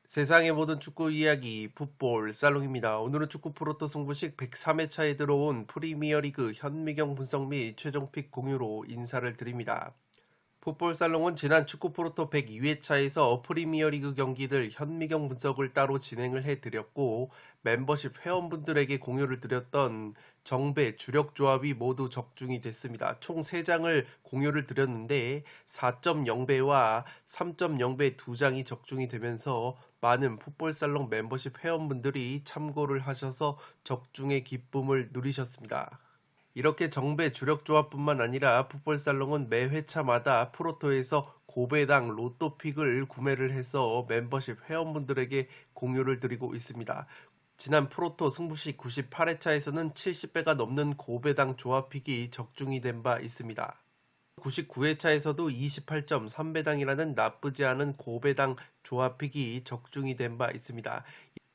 세상의 모든 축구 이야기 풋볼 살롱입니다. 오늘은 축구 프로토 승부식 103회차에 들어온 프리미어리그 현미경 분석 및 최종픽 공유로 인사를 드립니다. 풋볼 살롱은 지난 축구 프로토 102회차에서 프리미어리그 경기들 현미경 분석을 따로 진행을 해드렸고 멤버십 회원분들에게 공유를 드렸던 정배 주력 조합이 모두 적중이 됐습니다. 총 3장을 공유를 드렸는데 4.0배와 3.0배 2장이 적중이 되면서 많은 풋볼살롱 멤버십 회원분들이 참고를 하셔서 적중의 기쁨을 누리셨습니다. 이렇게 정배 주력 조합뿐만 아니라 풋볼살롱은 매 회차마다 프로토에서 고배당 로또픽을 구매를 해서 멤버십 회원분들에게 공유를 드리고 있습니다. 지난 프로토 승부식 98회차에서는 70배가 넘는 고배당 조합픽이 적중이 된 바 있습니다. 99회차에서도 28.3배당이라는 나쁘지 않은 고배당 조합픽이 적중이 된 바 있습니다.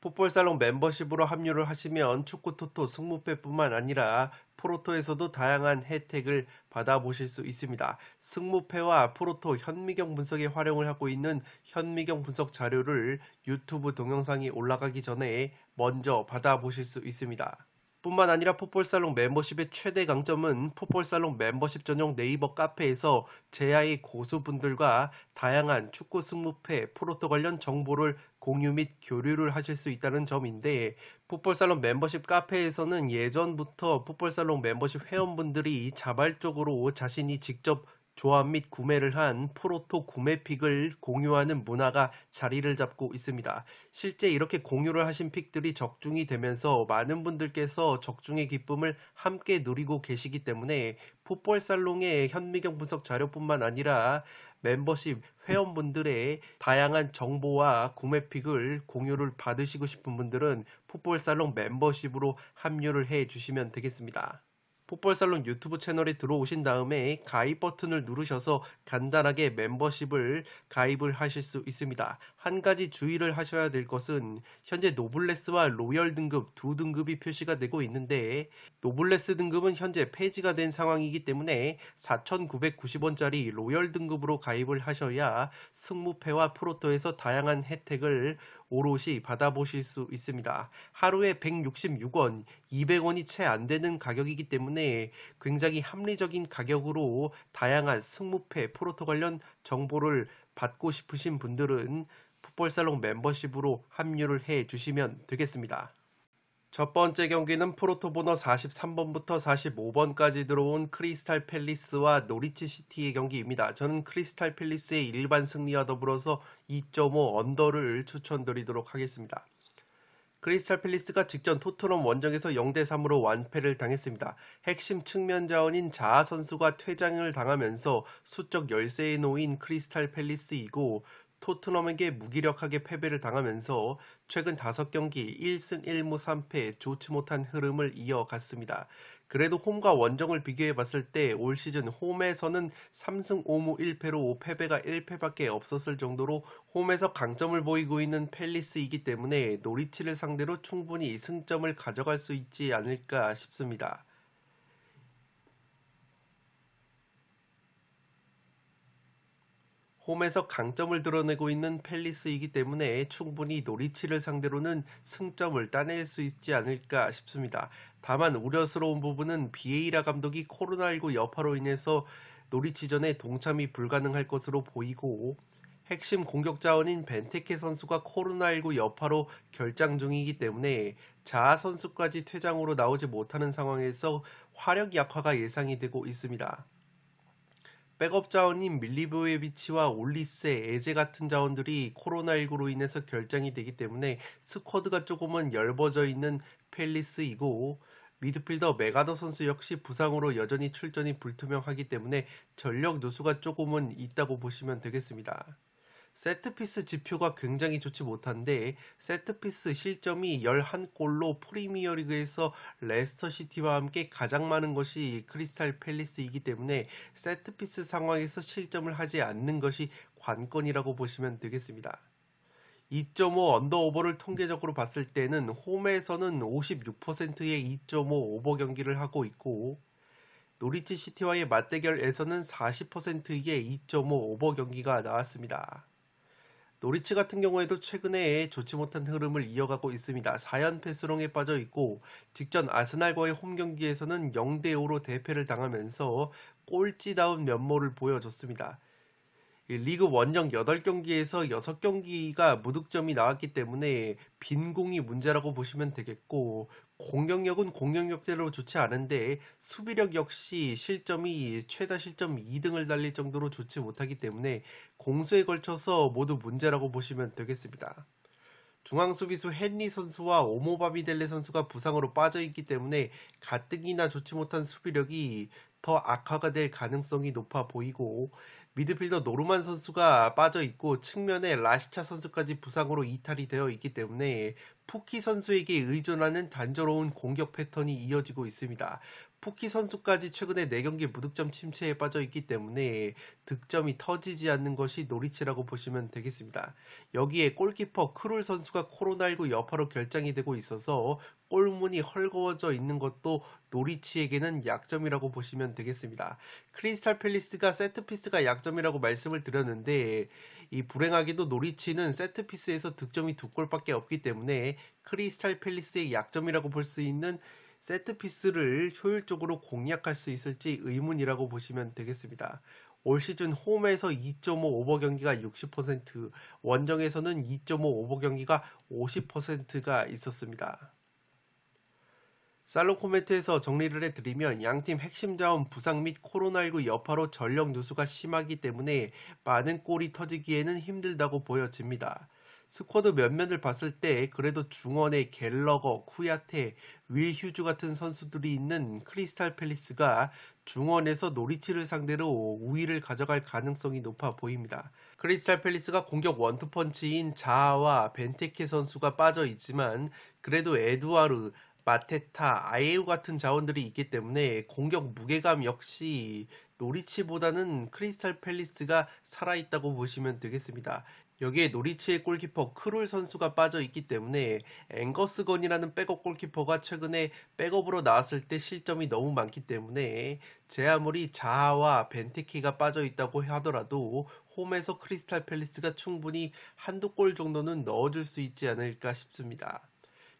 풋볼살롱 멤버십으로 합류를 하시면 축구토토 승무패뿐만 아니라 프로토에서도 다양한 혜택을 받아보실 수 있습니다. 승무패와 프로토 현미경 분석에 활용을 하고 있는 현미경 분석 자료를 유튜브 동영상이 올라가기 전에 먼저 받아보실 수 있습니다. 뿐만 아니라 풋볼살롱 멤버십의 최대 강점은 풋볼살롱 멤버십 전용 네이버 카페에서 제야의 고수분들과 다양한 축구 승무패, 프로토 관련 정보를 공유 및 교류를 하실 수 있다는 점인데 풋볼살롱 멤버십 카페에서는 예전부터 풋볼살롱 멤버십 회원분들이 자발적으로 자신이 직접 조합 및 구매를 한 프로토 구매픽을 공유하는 문화가 자리를 잡고 있습니다. 실제 이렇게 공유를 하신 픽들이 적중이 되면서 많은 분들께서 적중의 기쁨을 함께 누리고 계시기 때문에 풋볼살롱의 현미경 분석 자료뿐만 아니라 멤버십 회원분들의 다양한 정보와 구매픽을 공유를 받으시고 싶은 분들은 풋볼살롱 멤버십으로 합류를 해 주시면 되겠습니다. 풋볼살롱 유튜브 채널에 들어오신 다음에 가입 버튼을 누르셔서 간단하게 멤버십을 가입을 하실 수 있습니다. 한 가지 주의를 하셔야 될 것은 현재 노블레스와 로열 등급 두 등급이 표시가 되고 있는데 노블레스 등급은 현재 폐지가 된 상황이기 때문에 4,990원짜리 로열 등급으로 가입을 하셔야 승무패와 프로토에서 다양한 혜택을 오롯이 받아보실 수 있습니다. 하루에 166원, 200원이 채 안 되는 가격이기 때문에 굉장히 합리적인 가격으로 다양한 승무패, 프로토 관련 정보를 받고 싶으신 분들은 풋볼살롱 멤버십으로 합류를 해 주시면 되겠습니다. 첫 번째 경기는 프로토 보너 43번부터 45번까지 들어온 크리스탈 팰리스와 노리치 시티의 경기입니다. 저는 크리스탈 팰리스의 일반 승리와 더불어서 2.5 언더를 추천드리도록 하겠습니다. 크리스탈 팰리스가 직전 토트넘 원정에서 0대3으로 완패를 당했습니다. 핵심 측면 자원인 자아 선수가 퇴장을 당하면서 수적 열세에 놓인 크리스탈 팰리스이고 토트넘에게 무기력하게 패배를 당하면서 최근 5경기 1승 1무 3패 좋지 못한 흐름을 이어갔습니다. 그래도 홈과 원정을 비교해 봤을 때 올 시즌 홈에서는 3승 5무 1패로 패배가 1패밖에 없었을 정도로 홈에서 강점을 보이고 있는 팰리스이기 때문에 노리치를 상대로 충분히 승점을 가져갈 수 있지 않을까 싶습니다. 홈에서 강점을 드러내고 있는 팰리스이기 때문에 충분히 노리치를 상대로는 승점을 따낼 수 있지 않을까 싶습니다. 다만 우려스러운 부분은 비에이라 감독이 코로나19 여파로 인해서 노리치전에 동참이 불가능할 것으로 보이고 핵심 공격 자원인 벤테케 선수가 코로나19 여파로 결장 중이기 때문에 자아 선수까지 퇴장으로 나오지 못하는 상황에서 화력 약화가 예상이 되고 있습니다. 백업 자원인 밀리보에비치와 올리세, 에제 같은 자원들이 코로나19로 인해서 결장이 되기 때문에 스쿼드가 조금은 열버져 있는 팰리스이고 미드필더 메가더 선수 역시 부상으로 여전히 출전이 불투명하기 때문에 전력 누수가 조금은 있다고 보시면 되겠습니다. 세트피스 지표가 굉장히 좋지 못한데 세트피스 실점이 11골로 프리미어리그에서 레스터시티와 함께 가장 많은 것이 크리스탈 팰리스이기 때문에 세트피스 상황에서 실점을 하지 않는 것이 관건이라고 보시면 되겠습니다. 2.5 언더오버를 통계적으로 봤을 때는 홈에서는 56%의 2.5 오버 경기를 하고 있고 노리치 시티와의 맞대결에서는 40%의 2.5 오버 경기가 나왔습니다. 노리치 같은 경우에도 최근에 좋지 못한 흐름을 이어가고 있습니다. 4연패 수렁에 빠져 있고 직전 아스날과의 홈 경기에서는 0대5로 대패를 당하면서 꼴찌다운 면모를 보여줬습니다. 리그 원정 8경기에서 6경기가 무득점이 나왔기 때문에 빈공이 문제라고 보시면 되겠고 공격력은 공격력대로 좋지 않은데 수비력 역시 실점이 최다 실점 2등을 달릴 정도로 좋지 못하기 때문에 공수에 걸쳐서 모두 문제라고 보시면 되겠습니다. 중앙 수비수 헨리 선수와 오모바미델레 선수가 부상으로 빠져있기 때문에 가뜩이나 좋지 못한 수비력이 더 악화가 될 가능성이 높아 보이고 미드필더 노르만 선수가 빠져있고 측면에 라시차 선수까지 부상으로 이탈이 되어 있기 때문에 푸키 선수에게 의존하는 단조로운 공격 패턴이 이어지고 있습니다. 푸키 선수까지 최근에 4경기 무득점 침체에 빠져 있기 때문에 득점이 터지지 않는 것이 노리치라고 보시면 되겠습니다. 여기에 골키퍼 크룰 선수가 코로나19 여파로 결장이 되고 있어서 골문이 헐거워져 있는 것도 노리치에게는 약점이라고 보시면 되겠습니다. 크리스탈 팰리스가 세트피스가 약점이라고 말씀을 드렸는데 이 불행하게도 노리치는 세트피스에서 득점이 2골밖에 없기 때문에 크리스탈 팰리스의 약점이라고 볼 수 있는 세트피스를 효율적으로 공략할 수 있을지 의문이라고 보시면 되겠습니다. 올 시즌 홈에서 2.5 오버 경기가 60%, 원정에서는 2.5 오버 경기가 50%가 있었습니다. 살롱 코멘트에서 정리를 해드리면 양팀 핵심 자원 부상 및 코로나19 여파로 전력 누수가 심하기 때문에 많은 골이 터지기에는 힘들다고 보여집니다. 스쿼드 면면을 봤을 때 그래도 중원에 갤러거, 쿠야테, 윌 휴즈 같은 선수들이 있는 크리스탈 팰리스가 중원에서 노리치를 상대로 우위를 가져갈 가능성이 높아 보입니다. 크리스탈 팰리스가 공격 원투펀치인 자아와 벤테케 선수가 빠져 있지만 그래도 에두아르, 마테타, 아예우 같은 자원들이 있기 때문에 공격 무게감 역시 노리치보다는 크리스탈 팰리스가 살아있다고 보시면 되겠습니다. 여기에 노리치의 골키퍼 크룰 선수가 빠져 있기 때문에 앵거스 건이라는 백업 골키퍼가 최근에 백업으로 나왔을 때 실점이 너무 많기 때문에 제 아무리 자하와 벤테키가 빠져 있다고 하더라도 홈에서 크리스탈 팰리스가 충분히 한두 골 정도는 넣어줄 수 있지 않을까 싶습니다.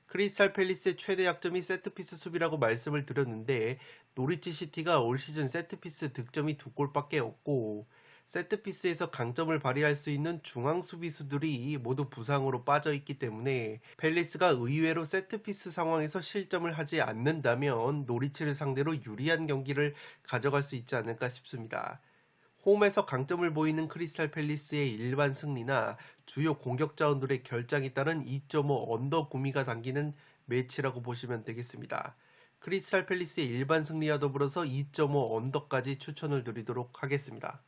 크리스탈 팰리스의 최대 약점이 세트피스 수비라고 말씀을 드렸는데 노리치 시티가 올 시즌 세트피스 득점이 2골밖에 없고 세트피스에서 강점을 발휘할 수 있는 중앙 수비수들이 모두 부상으로 빠져 있기 때문에 팰리스가 의외로 세트피스 상황에서 실점을 하지 않는다면 노리치를 상대로 유리한 경기를 가져갈 수 있지 않을까 싶습니다. 홈에서 강점을 보이는 크리스탈 팰리스의 일반 승리나 주요 공격 자원들의 결장에 따른 2.5 언더 구미가 당기는 매치라고 보시면 되겠습니다. 크리스탈 팰리스의 일반 승리와 더불어서 2.5 언더까지 추천을 드리도록 하겠습니다.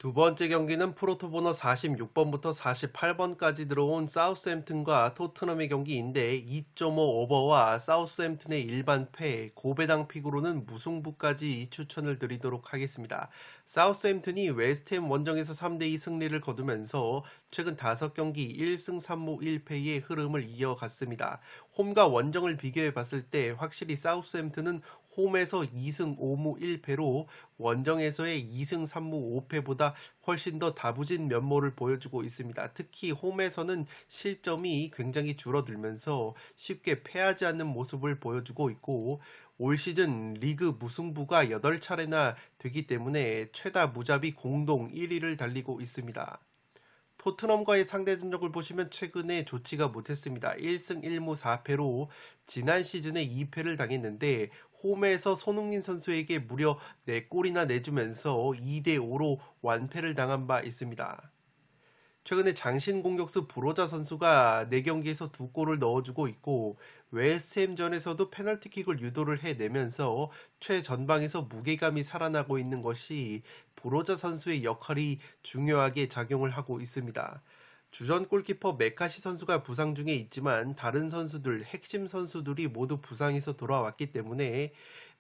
두 번째 경기는 프로토보너 46번부터 48번까지 들어온 사우스햄튼과 토트넘의 경기인데 2.5 오버와 사우스햄튼의 일반 패, 고배당 픽으로는 무승부까지 추천을 드리도록 하겠습니다. 사우스햄튼이 웨스트햄 원정에서 3대2 승리를 거두면서 최근 5경기 1승 3무 1패의 흐름을 이어갔습니다. 홈과 원정을 비교해 봤을 때 확실히 사우스햄튼은 홈에서 2승 5무 1패로 원정에서의 2승 3무 5패보다 훨씬 더 다부진 면모를 보여주고 있습니다. 특히 홈에서는 실점이 굉장히 줄어들면서 쉽게 패하지 않는 모습을 보여주고 있고 올 시즌 리그 무승부가 8차례나 되기 때문에 최다 무자비 공동 1위를 달리고 있습니다. 토트넘과의 상대 전적을 보시면 최근에 좋지가 못했습니다. 1승 1무 4패로 지난 시즌에 2패를 당했는데 홈에서 손흥민 선수에게 무려 4골이나 내주면서 2대5로 완패를 당한 바 있습니다. 최근에 장신 공격수 브로자 선수가 4경기에서 2골을 넣어주고 있고 웨스트햄전에서도 페널티킥을 유도를 해내면서 최전방에서 무게감이 살아나고 있는 것이 브로자 선수의 역할이 중요하게 작용을 하고 있습니다. 주전 골키퍼 메카시 선수가 부상 중에 있지만 다른 선수들, 핵심 선수들이 모두 부상에서 돌아왔기 때문에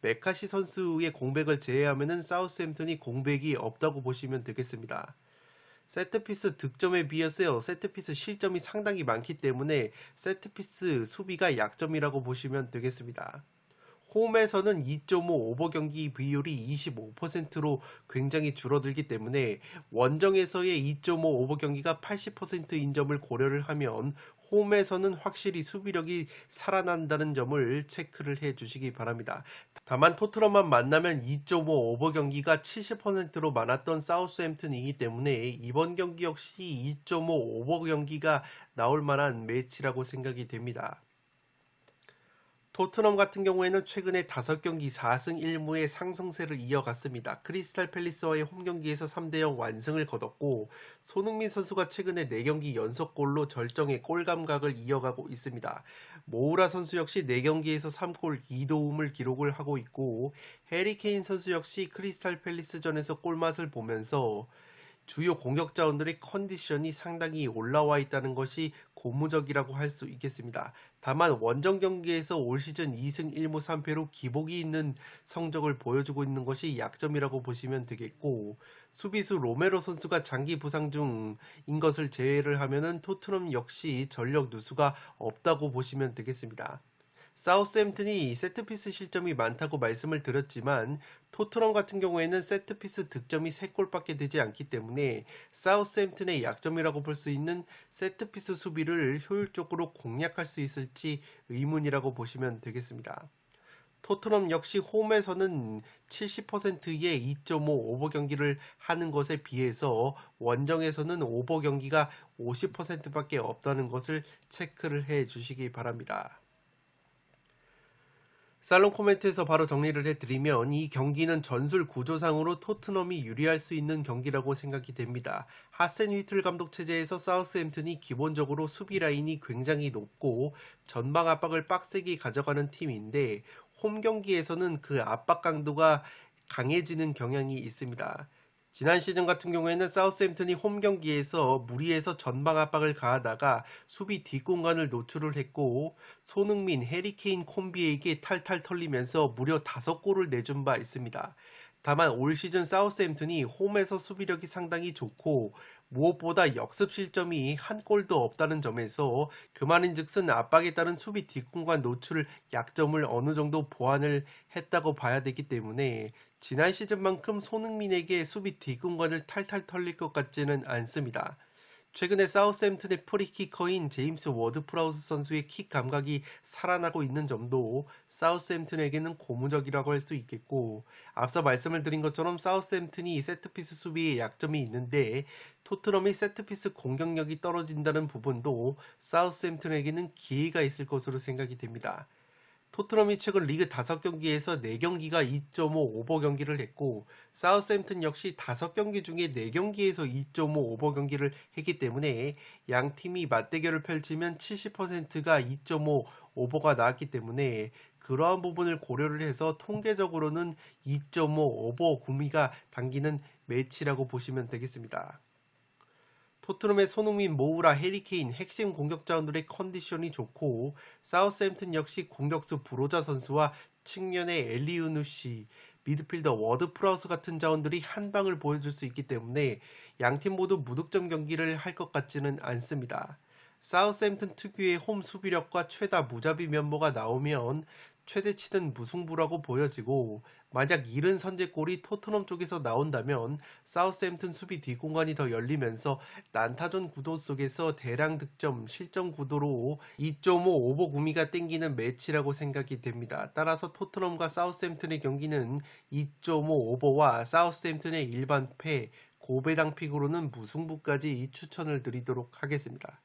메카시 선수의 공백을 제외하면 사우스햄튼이 공백이 없다고 보시면 되겠습니다. 세트피스 득점에 비해서 세트피스 실점이 상당히 많기 때문에 세트피스 수비가 약점이라고 보시면 되겠습니다. 홈에서는 2.5 오버 경기 비율이 25%로 굉장히 줄어들기 때문에 원정에서의 2.5 오버 경기가 80%인 점을 고려를 하면 홈에서는 확실히 수비력이 살아난다는 점을 체크를 해 주시기 바랍니다. 다만 토트넘만 만나면 2.5 오버 경기가 70%로 많았던 사우스햄튼이기 때문에 이번 경기 역시 2.5 오버 경기가 나올 만한 매치라고 생각이 됩니다. 토트넘 같은 경우에는 최근에 5경기 4승 1무의 상승세를 이어갔습니다. 크리스탈 팰리스와의 홈경기에서 3대0 완승을 거뒀고 손흥민 선수가 최근에 4경기 연속골로 절정의 골 감각을 이어가고 있습니다. 모우라 선수 역시 4경기에서 3골 2도움을 기록을 하고 있고 해리 케인 선수 역시 크리스탈 팰리스전에서 골맛을 보면서 주요 공격 자원들의 컨디션이 상당히 올라와 있다는 것이 고무적이라고 할 수 있겠습니다. 다만 원정 경기에서 올 시즌 2승 1무 3패로 기복이 있는 성적을 보여주고 있는 것이 약점이라고 보시면 되겠고 수비수 로메로 선수가 장기 부상 중인 것을 제외를 하면은 토트넘 역시 전력 누수가 없다고 보시면 되겠습니다. 사우스햄튼이 세트피스 실점이 많다고 말씀을 드렸지만 토트넘 같은 경우에는 세트피스 득점이 3골밖에 되지 않기 때문에 사우스햄튼의 약점이라고 볼 수 있는 세트피스 수비를 효율적으로 공략할 수 있을지 의문이라고 보시면 되겠습니다. 토트넘 역시 홈에서는 70%의 2.5 오버 경기를 하는 것에 비해서 원정에서는 오버 경기가 50%밖에 없다는 것을 체크를 해 주시기 바랍니다. 살롱 코멘트에서 바로 정리를 해드리면 이 경기는 전술 구조상으로 토트넘이 유리할 수 있는 경기라고 생각이 됩니다. 하센 휘틀 감독 체제에서 사우스햄튼이 기본적으로 수비 라인이 굉장히 높고 전방 압박을 빡세게 가져가는 팀인데 홈 경기에서는 그 압박 강도가 강해지는 경향이 있습니다. 지난 시즌 같은 경우에는 사우스햄튼이 홈 경기에서 무리해서 전방 압박을 가하다가 수비 뒷공간을 노출을 했고 손흥민, 해리케인 콤비에게 탈탈 털리면서 무려 5골을 내준 바 있습니다. 다만 올 시즌 사우스햄튼이 홈에서 수비력이 상당히 좋고 무엇보다 역습 실점이 한 골도 없다는 점에서 그 말인즉슨 압박에 따른 수비 뒷공간 노출을 약점을 어느 정도 보완을 했다고 봐야 되기 때문에 지난 시즌만큼 손흥민에게 수비 뒷공간을 탈탈 털릴 것 같지는 않습니다. 최근에 사우스햄튼의 프리키커인 제임스 워드프라우스 선수의 킥 감각이 살아나고 있는 점도 사우스햄튼에게는 고무적이라고 할 수 있겠고 앞서 말씀을 드린 것처럼 사우스햄튼이 세트피스 수비에 약점이 있는데 토트넘이 세트피스 공격력이 떨어진다는 부분도 사우스햄튼에게는 기회가 있을 것으로 생각이 됩니다. 토트넘이 최근 리그 5경기에서 4경기가 2.5 오버 경기를 했고 사우스햄튼 역시 5경기 중에 4경기에서 2.5 오버 경기를 했기 때문에 양 팀이 맞대결을 펼치면 70%가 2.5 오버가 나왔기 때문에 그러한 부분을 고려를 해서 통계적으로는 2.5 오버 구미가 당기는 매치라고 보시면 되겠습니다. 토트넘의 손흥민, 모우라, 해리케인 핵심 공격 자원들의 컨디션이 좋고 사우스햄튼 역시 공격수 브로자 선수와 측면의 엘리우누시, 미드필더 워드 프라우스 같은 자원들이 한 방을 보여줄 수 있기 때문에 양팀 모두 무득점 경기를 할 것 같지는 않습니다. 사우스햄튼 특유의 홈 수비력과 최다 무자비 면모가 나오면 최대치는 무승부라고 보여지고 만약 이른 선제골이 토트넘 쪽에서 나온다면 사우스햄튼 수비 뒷공간이 더 열리면서 난타전 구도 속에서 대량 득점, 실점 구도로 2.5 오버 구미가 땡기는 매치라고 생각이 됩니다. 따라서 토트넘과 사우스햄튼의 경기는 2.5 오버와 사우스햄튼의 일반 패, 고배당 픽으로는 무승부까지 추천을 드리도록 하겠습니다.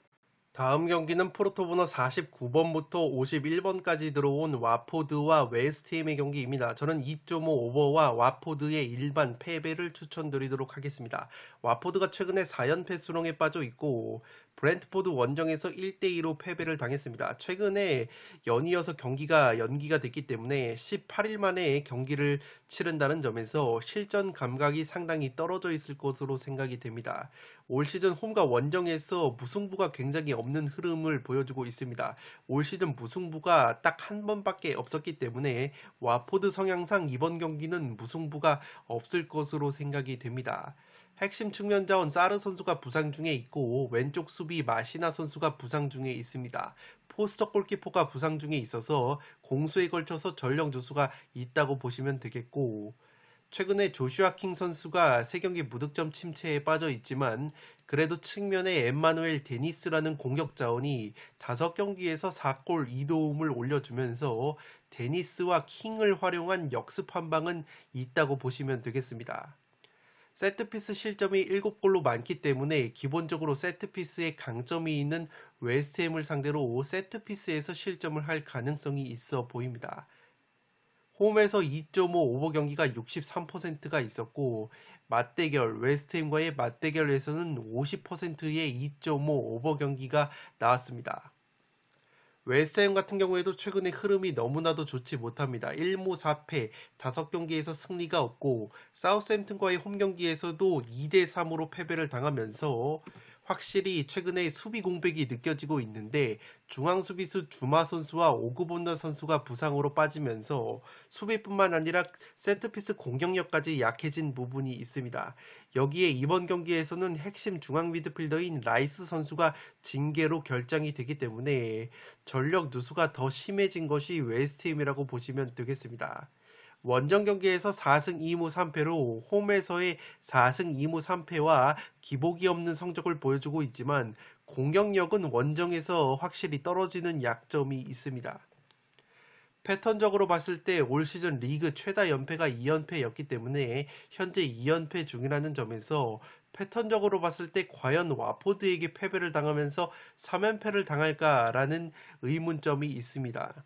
다음 경기는 프로토번호 49번부터 51번까지 들어온 와포드와 웨스트햄의 경기입니다. 저는 2.5 오버와 와포드의 일반 패배를 추천드리도록 하겠습니다. 와포드가 최근에 4연패 수렁에 빠져 있고 브렌트포드 원정에서 1대2로 패배를 당했습니다. 최근에 연이어서 경기가 연기가 됐기 때문에 18일 만에 경기를 치른다는 점에서 실전 감각이 상당히 떨어져 있을 것으로 생각이 됩니다. 올 시즌 홈과 원정에서 무승부가 굉장히 없는 흐름을 보여주고 있습니다. 올 시즌 무승부가 딱 한 번밖에 없었기 때문에 와포드 성향상 이번 경기는 무승부가 없을 것으로 생각이 됩니다. 핵심 측면 자원 사르 선수가 부상 중에 있고 왼쪽 수비 마시나 선수가 부상 중에 있습니다. 포스터 골키퍼가 부상 중에 있어서 공수에 걸쳐서 전력 누수가 있다고 보시면 되겠고 최근에 조슈아 킹 선수가 3경기 무득점 침체에 빠져 있지만 그래도 측면에 엠마누엘 데니스라는 공격 자원이 5경기에서 4골 2도움을 올려주면서 데니스와 킹을 활용한 역습 한 방은 있다고 보시면 되겠습니다. 세트피스 실점이 7골로 많기 때문에 기본적으로 세트피스에 강점이 있는 웨스트햄을 상대로 세트피스에서 실점을 할 가능성이 있어 보입니다. 홈에서 2.5 오버 경기가 63%가 있었고 맞대결 웨스트햄과의 맞대결에서는 50%의 2.5 오버 경기가 나왔습니다. 웨스트햄 같은 경우에도 최근에 흐름이 너무나도 좋지 못합니다. 1무 4패 5경기에서 승리가 없고 사우스햄튼과의 홈 경기에서도 2대3으로 패배를 당하면서 확실히 최근에 수비 공백이 느껴지고 있는데 중앙 수비수 주마 선수와 오그본더 선수가 부상으로 빠지면서 수비뿐만 아니라 세트피스 공격력까지 약해진 부분이 있습니다. 여기에 이번 경기에서는 핵심 중앙 미드필더인 라이스 선수가 징계로 결장이 되기 때문에 전력 누수가 더 심해진 것이 웨스트햄이라고 보시면 되겠습니다. 원정 경기에서 4승 2무 3패로 홈에서의 4승 2무 3패와 기복이 없는 성적을 보여주고 있지만 공격력은 원정에서 확실히 떨어지는 약점이 있습니다. 패턴적으로 봤을 때 올 시즌 리그 최다 연패가 2연패였기 때문에 현재 2연패 중이라는 점에서 패턴적으로 봤을 때 과연 와포드에게 패배를 당하면서 3연패를 당할까라는 의문점이 있습니다.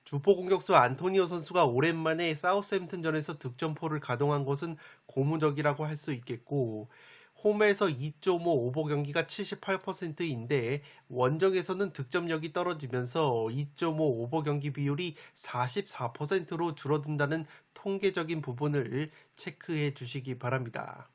주포 공격수 안토니오 선수가 오랜만에 사우스햄튼전에서 득점포를 가동한 것은 고무적이라고 할 수 있겠고 홈에서 2.5 오버 경기가 78%인데 원정에서는 득점력이 떨어지면서 2.5 오버 경기 비율이 44%로 줄어든다는 통계적인 부분을 체크해 주시기 바랍니다.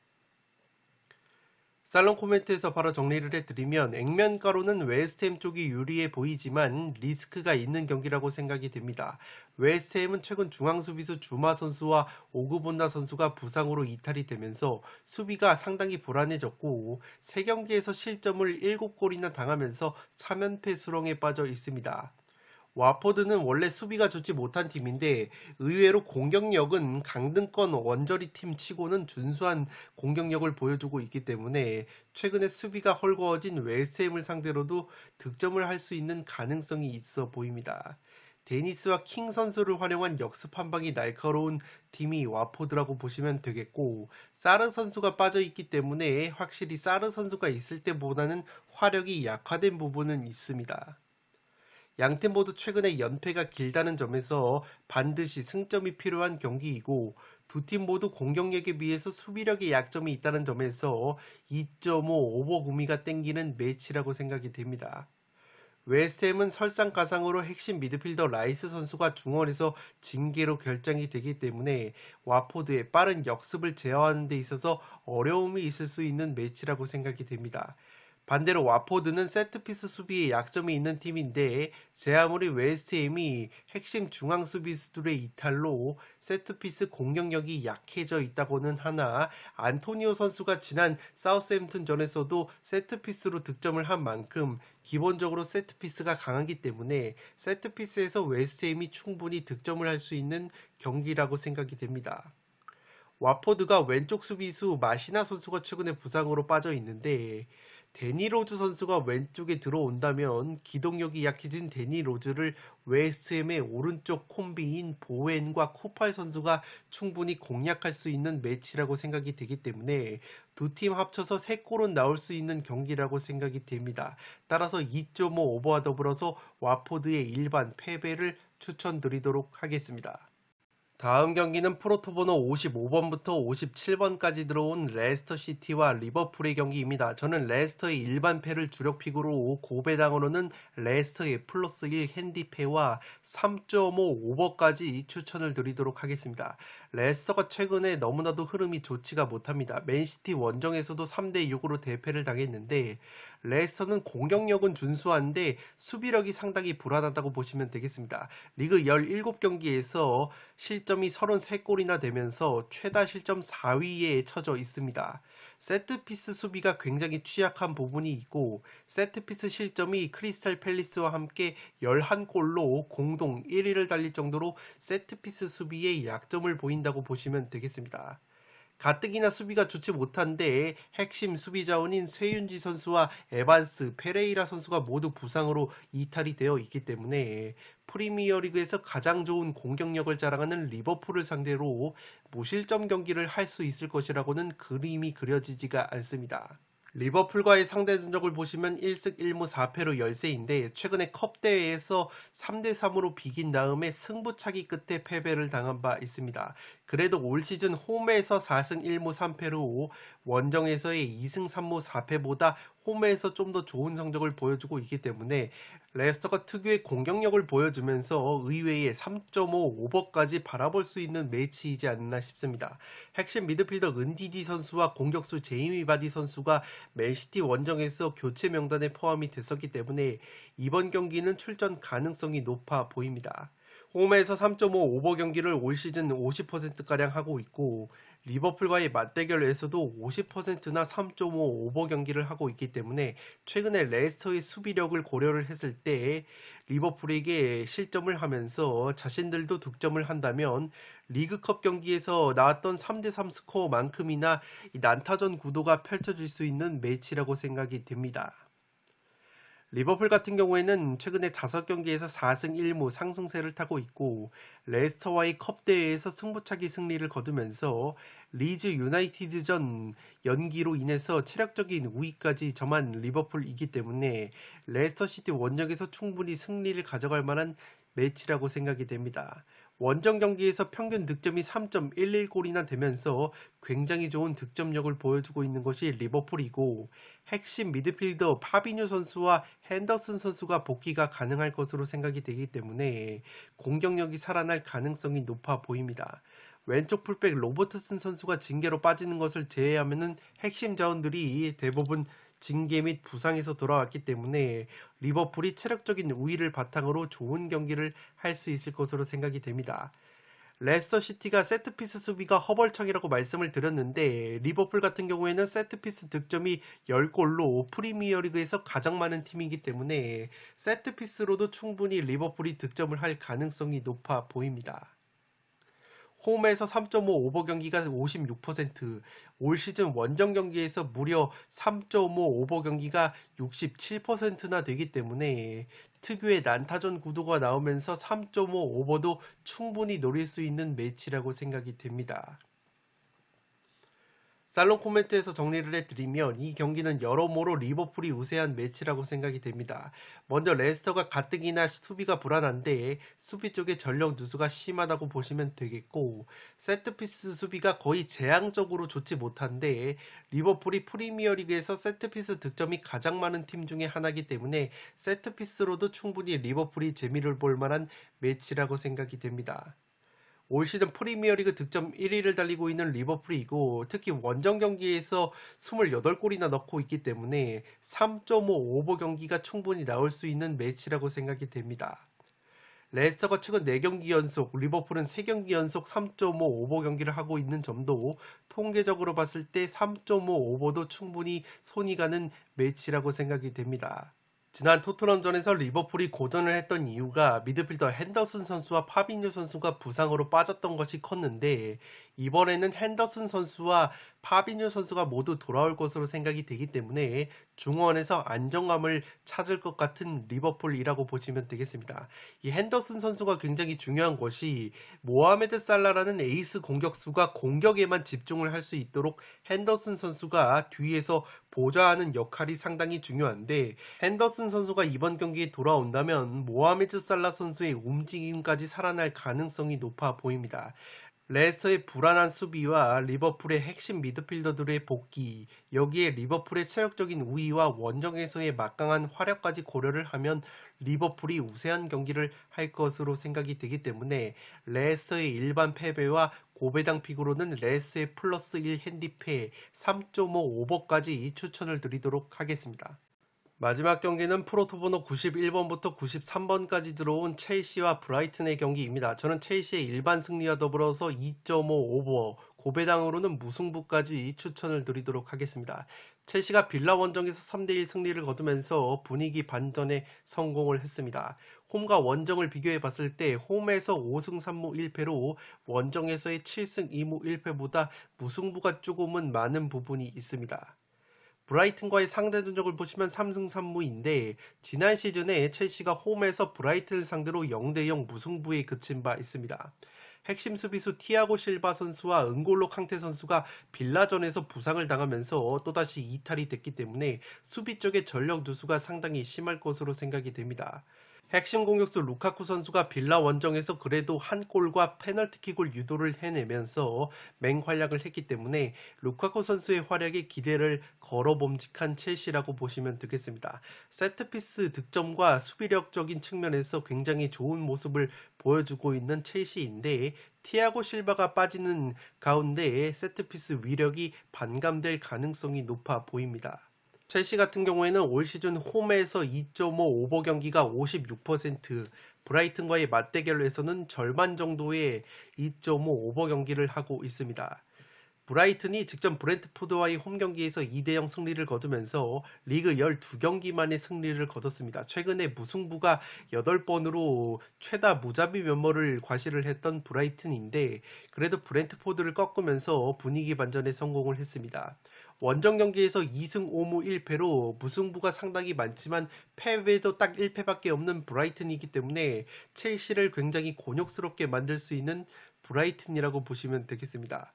살롱 코멘트에서 바로 정리를 해드리면 액면가로는 웨스트햄 쪽이 유리해 보이지만 리스크가 있는 경기라고 생각이 됩니다. 웨스트햄은 최근 중앙 수비수 주마 선수와 오그본다 선수가 부상으로 이탈이 되면서 수비가 상당히 불안해졌고 3경기에서 실점을 7골이나 당하면서 3연패 수렁에 빠져 있습니다. 와포드는 원래 수비가 좋지 못한 팀인데 의외로 공격력은 강등권 원저리 팀 치고는 준수한 공격력을 보여주고 있기 때문에 최근에 수비가 헐거워진 웨스트햄을 상대로도 득점을 할 수 있는 가능성이 있어 보입니다. 데니스와 킹 선수를 활용한 역습 한 방이 날카로운 팀이 와포드라고 보시면 되겠고 사르 선수가 빠져 있기 때문에 확실히 사르 선수가 있을 때보다는 화력이 약화된 부분은 있습니다. 양팀 모두 최근에 연패가 길다는 점에서 반드시 승점이 필요한 경기이고 두 팀 모두 공격력에 비해서 수비력에 약점이 있다는 점에서 2.5 오버 구미가 땡기는 매치라고 생각이 됩니다. 웨스트햄은 설상가상으로 핵심 미드필더 라이스 선수가 중원에서 징계로 결정이 되기 때문에 와포드의 빠른 역습을 제어하는 데 있어서 어려움이 있을 수 있는 매치라고 생각이 됩니다. 반대로 와포드는 세트피스 수비에 약점이 있는 팀인데 제 아무리 웨스트햄이 핵심 중앙 수비수들의 이탈로 세트피스 공격력이 약해져 있다고는 하나 안토니오 선수가 지난 사우스햄튼전에서도 세트피스로 득점을 한 만큼 기본적으로 세트피스가 강하기 때문에 세트피스에서 웨스트햄이 충분히 득점을 할 수 있는 경기라고 생각이 됩니다. 와포드가 왼쪽 수비수 마시나 선수가 최근에 부상으로 빠져 있는데 데니 로즈 선수가 왼쪽에 들어온다면 기동력이 약해진 데니 로즈를 웨스트햄의 오른쪽 콤비인 보웬과 쿠팔 선수가 충분히 공략할 수 있는 매치라고 생각이 되기 때문에 두 팀 합쳐서 3골은 나올 수 있는 경기라고 생각이 됩니다. 따라서 2.5 오버와 더불어서 와포드의 일반 패배를 추천드리도록 하겠습니다. 다음 경기는 프로토번호 55번부터 57번까지 들어온 레스터 시티와 리버풀의 경기입니다. 저는 레스터의 일반 패를 주력 픽으로 고배당으로는 레스터의 플러스 1 핸디패와 3.5 오버까지 추천을 드리도록 하겠습니다. 레스터가 최근에 너무나도 흐름이 좋지가 못합니다. 맨시티 원정에서도 3대6으로 대패를 당했는데 레스터는 공격력은 준수한데 수비력이 상당히 불안하다고 보시면 되겠습니다. 리그 17경기에서 실점이 33골이나 되면서 최다 실점 4위에 처져 있습니다. 세트피스 수비가 굉장히 취약한 부분이 있고 세트피스 실점이 크리스탈 팰리스와 함께 11골로 공동 1위를 달릴 정도로 세트피스 수비에 약점을 보인다고 보시면 되겠습니다. 가뜩이나 수비가 좋지 못한데 핵심 수비 자원인 쇠윤지 선수와 에반스, 페레이라 선수가 모두 부상으로 이탈이 되어 있기 때문에 프리미어리그에서 가장 좋은 공격력을 자랑하는 리버풀을 상대로 무실점 경기를 할 수 있을 것이라고는 그림이 그려지지가 않습니다. 리버풀과의 상대 전적을 보시면 1승 1무 4패로 열세인데 최근에 컵 대회에서 3대3으로 비긴 다음에 승부차기 끝에 패배를 당한 바 있습니다. 그래도 올 시즌 홈에서 4승 1무 3패로 원정에서의 2승 3무 4패보다 홈에서 좀 더 좋은 성적을 보여주고 있기 때문에 레스터가 특유의 공격력을 보여주면서 의외의 3.5 오버까지 바라볼 수 있는 매치이지 않나 싶습니다. 핵심 미드필더 은디디 선수와 공격수 제이미 바디 선수가 맨시티 원정에서 교체 명단에 포함이 됐었기 때문에 이번 경기는 출전 가능성이 높아 보입니다. 홈에서 3.5 오버 경기를 올 시즌 50%가량 하고 있고 리버풀과의 맞대결에서도 50%나 3.5 오버 경기를 하고 있기 때문에 최근에 레스터의 수비력을 고려를 했을 때 리버풀에게 실점을 하면서 자신들도 득점을 한다면 리그컵 경기에서 나왔던 3대3 스코어만큼이나 난타전 구도가 펼쳐질 수 있는 매치라고 생각이 됩니다. 리버풀 같은 경우에는 최근에 5경기에서 4승 1무 상승세를 타고 있고 레스터와의 컵 대회에서 승부차기 승리를 거두면서 리즈 유나이티드전 연기로 인해서 체력적인 우위까지 점한 리버풀이기 때문에 레스터 시티 원정에서 충분히 승리를 가져갈 만한 매치라고 생각이 됩니다. 원정 경기에서 평균 득점이 3.11골이나 되면서 굉장히 좋은 득점력을 보여주고 있는 것이 리버풀이고 핵심 미드필더 파비뉴 선수와 핸더슨 선수가 복귀가 가능할 것으로 생각이 되기 때문에 공격력이 살아날 가능성이 높아 보입니다. 왼쪽 풀백 로버트슨 선수가 징계로 빠지는 것을 제외하면 핵심 자원들이 대부분 징계 및 부상에서 돌아왔기 때문에 리버풀이 체력적인 우위를 바탕으로 좋은 경기를 할 수 있을 것으로 생각이 됩니다. 레스터 시티가 세트피스 수비가 허벌청이라고 말씀을 드렸는데 리버풀 같은 경우에는 세트피스 득점이 10골로 프리미어리그에서 가장 많은 팀이기 때문에 세트피스로도 충분히 리버풀이 득점을 할 가능성이 높아 보입니다. 홈에서 3.5 오버 경기가 56%, 올 시즌 원정 경기에서 무려 3.5 오버 경기가 67%나 되기 때문에 특유의 난타전 구도가 나오면서 3.5 오버도 충분히 노릴 수 있는 매치라고 생각이 됩니다. 살롱 코멘트에서 정리를 해드리면 이 경기는 여러모로 리버풀이 우세한 매치라고 생각이 됩니다. 먼저 레스터가 가뜩이나 수비가 불안한데 수비 쪽에 전력 누수가 심하다고 보시면 되겠고 세트피스 수비가 거의 재앙적으로 좋지 못한데 리버풀이 프리미어리그에서 세트피스 득점이 가장 많은 팀 중에 하나이기 때문에 세트피스로도 충분히 리버풀이 재미를 볼 만한 매치라고 생각이 됩니다. 올 시즌 프리미어리그 득점 1위를 달리고 있는 리버풀이고 특히 원정 경기에서 28골이나 넣고 있기 때문에 3.5 오버 경기가 충분히 나올 수 있는 매치라고 생각이 됩니다. 레스터가 최근 4경기 연속, 리버풀은 3경기 연속 3.5 오버 경기를 하고 있는 점도 통계적으로 봤을 때 3.5 오버도 충분히 손이 가는 매치라고 생각이 됩니다. 지난 토트넘전에서 리버풀이 고전을 했던 이유가 미드필더 핸더슨 선수와 파비뉴 선수가 부상으로 빠졌던 것이 컸는데 이번에는 핸더슨 선수와 파비뉴 선수가 모두 돌아올 것으로 생각이 되기 때문에 중원에서 안정감을 찾을 것 같은 리버풀이라고 보시면 되겠습니다. 이 핸더슨 선수가 굉장히 중요한 것이 모하메드 살라라는 에이스 공격수가 공격에만 집중을 할 수 있도록 핸더슨 선수가 뒤에서 보좌하는 역할이 상당히 중요한데, 핸더슨 선수가 이번 경기에 돌아온다면 모하메드 살라 선수의 움직임까지 살아날 가능성이 높아 보입니다. 레스터의 불안한 수비와 리버풀의 핵심 미드필더들의 복귀, 여기에 리버풀의 체력적인 우위와 원정에서의 막강한 화력까지 고려를 하면 리버풀이 우세한 경기를 할 것으로 생각이 되기 때문에 레스터의 일반 패배와 고배당 픽으로는 레스터의 플러스 1 핸디패 3.5 오버까지 추천을 드리도록 하겠습니다. 마지막 경기는 프로토번호 91번부터 93번까지 들어온 첼시와 브라이튼의 경기입니다. 저는 첼시의 일반 승리와 더불어서 2.5 오버, 고배당으로는 무승부까지 추천을 드리도록 하겠습니다. 첼시가 빌라 원정에서 3대1 승리를 거두면서 분위기 반전에 성공을 했습니다. 홈과 원정을 비교해 봤을 때 홈에서 5승 3무 1패로 원정에서의 7승 2무 1패보다 무승부가 조금은 많은 부분이 있습니다. 브라이튼과의 상대 전적을 보시면 3승 3무인데 지난 시즌에 첼시가 홈에서 브라이튼을 상대로 0대0 무승부에 그친 바 있습니다. 핵심 수비수 티아고 실바 선수와 은골로 캉테 선수가 빌라전에서 부상을 당하면서 또다시 이탈이 됐기 때문에 수비 쪽의 전력 누수가 상당히 심할 것으로 생각이 됩니다. 핵심 공격수 루카쿠 선수가 빌라 원정에서 그래도 한 골과 페널티킥을 유도를 해내면서 맹활약을 했기 때문에 루카쿠 선수의 활약에 기대를 걸어봄직한 첼시라고 보시면 되겠습니다. 세트피스 득점과 수비력적인 측면에서 굉장히 좋은 모습을 보여주고 있는 첼시인데, 티아고 실바가 빠지는 가운데 세트피스 위력이 반감될 가능성이 높아 보입니다. 첼시 같은 경우에는 올 시즌 홈에서 2.5 오버 경기가 56%, 브라이튼과의 맞대결에서는 절반 정도의 2.5 오버 경기를 하고 있습니다. 브라이튼이 직전 브렌트포드와의 홈 경기에서 2대0 승리를 거두면서 리그 12경기 만에 승리를 거뒀습니다. 최근에 무승부가 8번으로 최다 무자비 면모를 과시를 했던 브라이튼인데, 그래도 브렌트포드를 꺾으면서 분위기 반전에 성공을 했습니다. 원정 경기에서 2승 5무 1패로 무승부가 상당히 많지만 패배도 딱 1패밖에 없는 브라이튼이기 때문에 첼시를 굉장히 곤욕스럽게 만들 수 있는 브라이튼이라고 보시면 되겠습니다.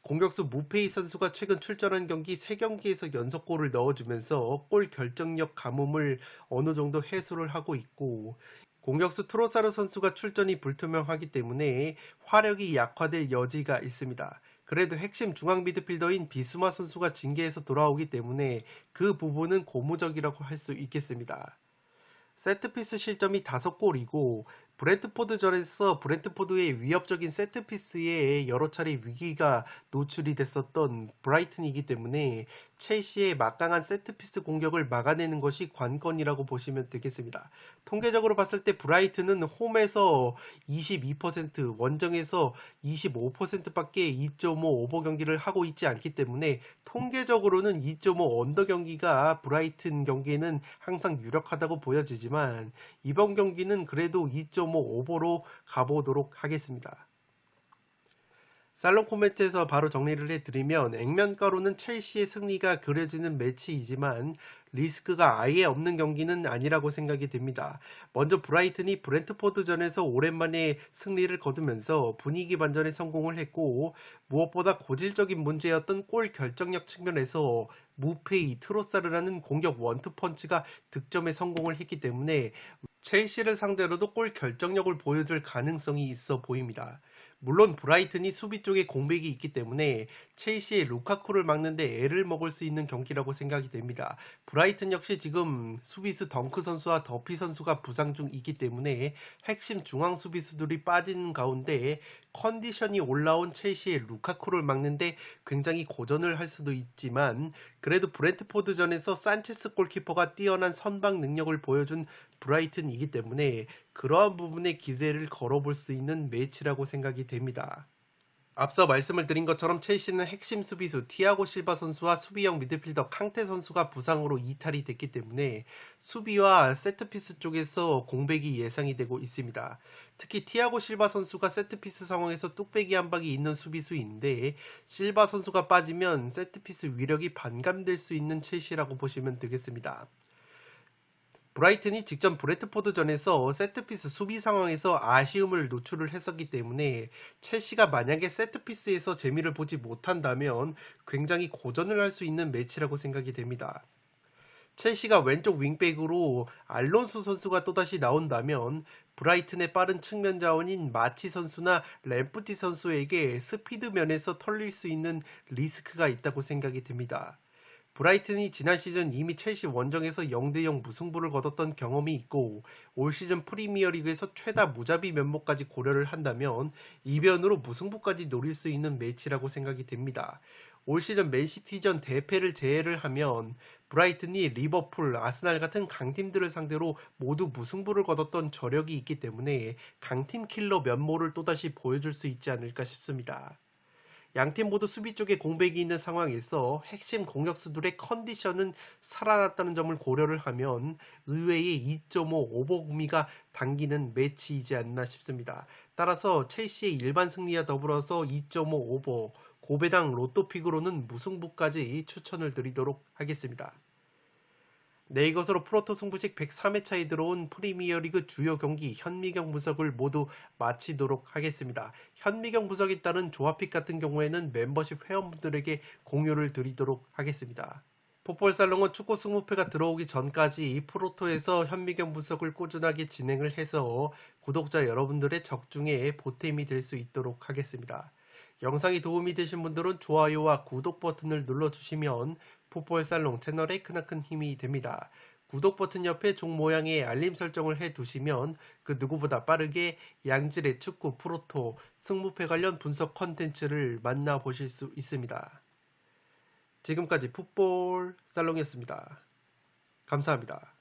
공격수 무페이 선수가 최근 출전한 경기 3경기에서 연속골을 넣어주면서 골 결정력 가뭄을 어느 정도 해소를 하고 있고, 공격수 트로사르 선수가 출전이 불투명하기 때문에 화력이 약화될 여지가 있습니다. 그래도 핵심 중앙 미드필더인 비수마 선수가 징계에서 돌아오기 때문에 그 부분은 고무적이라고 할 수 있겠습니다. 세트피스 실점이 5골이고 브렌트포드전에서 브렌트포드의 위협적인 세트피스에 여러 차례 위기가 노출이 됐었던 브라이튼이기 때문에 첼시의 막강한 세트피스 공격을 막아내는 것이 관건이라고 보시면 되겠습니다. 통계적으로 봤을 때 브라이튼은 홈에서 22%, 원정에서 25%밖에 2.5 오버 경기를 하고 있지 않기 때문에 통계적으로는 2.5 언더 경기가 브라이튼 경기에는 항상 유력하다고 보여지지만 이번 경기는 그래도 2.5 오버로 가보도록 하겠습니다. 살롱 코멘트에서 바로 정리를 해드리면, 액면가로는 첼시의 승리가 그려지는 매치이지만 리스크가 아예 없는 경기는 아니라고 생각이 됩니다. 먼저 브라이튼이 브렌트포드전에서 오랜만에 승리를 거두면서 분위기 반전에 성공을 했고, 무엇보다 고질적인 문제였던 골 결정력 측면에서 무페이, 트로사르라는 공격 원투펀치가 득점에 성공을 했기 때문에 첼시를 상대로도 골 결정력을 보여줄 가능성이 있어 보입니다. 물론 브라이튼이 수비 쪽에 공백이 있기 때문에 첼시의 루카쿠를 막는데 애를 먹을 수 있는 경기라고 생각이 됩니다. 브라이튼 역시 지금 수비수 덩크 선수와 더피 선수가 부상 중이기 때문에 핵심 중앙 수비수들이 빠지는 가운데 컨디션이 올라온 첼시의 루카쿠를 막는데 굉장히 고전을 할 수도 있지만, 그래도 브렌트포드전에서 산체스 골키퍼가 뛰어난 선방 능력을 보여준 브라이튼이기 때문에 그러한 부분에 기대를 걸어볼 수 있는 매치라고 생각이 됩니다. 앞서 말씀을 드린 것처럼 첼시는 핵심 수비수 티아고 실바 선수와 수비형 미드필더 캉테 선수가 부상으로 이탈이 됐기 때문에 수비와 세트피스 쪽에서 공백이 예상이 되고 있습니다. 특히 티아고 실바 선수가 세트피스 상황에서 뚝배기 한 방이 있는 수비수인데 실바 선수가 빠지면 세트피스 위력이 반감될 수 있는 첼시라고 보시면 되겠습니다. 브라이튼이 직전 브레트포드전에서 세트피스 수비 상황에서 아쉬움을 노출을 했었기 때문에 첼시가 만약에 세트피스에서 재미를 보지 못한다면 굉장히 고전을 할 수 있는 매치라고 생각이 됩니다. 첼시가 왼쪽 윙백으로 알론소 선수가 또다시 나온다면 브라이튼의 빠른 측면 자원인 마티 선수나 램프티 선수에게 스피드 면에서 털릴 수 있는 리스크가 있다고 생각이 됩니다. 브라이튼이 지난 시즌 이미 첼시 원정에서 0대0 무승부를 거뒀던 경험이 있고 올 시즌 프리미어리그에서 최다 무자비 면모까지 고려를 한다면 이변으로 무승부까지 노릴 수 있는 매치라고 생각이 됩니다. 올 시즌 맨시티전 대패를 제외를 하면 브라이튼이 리버풀, 아스날 같은 강팀들을 상대로 모두 무승부를 거뒀던 저력이 있기 때문에 강팀 킬러 면모를 또다시 보여줄 수 있지 않을까 싶습니다. 양팀 모두 수비 쪽에 공백이 있는 상황에서 핵심 공격수들의 컨디션은 살아났다는 점을 고려를 하면 의외의 2.5 오버구미가 당기는 매치이지 않나 싶습니다. 따라서 첼시의 일반 승리와 더불어서 2.5 오버, 고배당 로또픽으로는 무승부까지 추천을 드리도록 하겠습니다. 네, 이것으로 프로토 승부식 103회차에 들어온 프리미어리그 주요 경기 현미경 분석을 모두 마치도록 하겠습니다. 현미경 분석에 따른 조합픽 같은 경우에는 멤버십 회원분들에게 공유를 드리도록 하겠습니다. 풋볼살롱은 축구 승부패가 들어오기 전까지 프로토에서 현미경 분석을 꾸준하게 진행을 해서 구독자 여러분들의 적중에 보탬이 될 수 있도록 하겠습니다. 영상이 도움이 되신 분들은 좋아요와 구독 버튼을 눌러주시면 풋볼살롱 채널에 크나큰 힘이 됩니다. 구독 버튼 옆에 종 모양의 알림 설정을 해두시면 그 누구보다 빠르게 양질의 축구 프로토 승부패 관련 분석 컨텐츠를 만나보실 수 있습니다. 지금까지 풋볼살롱이었습니다. 감사합니다.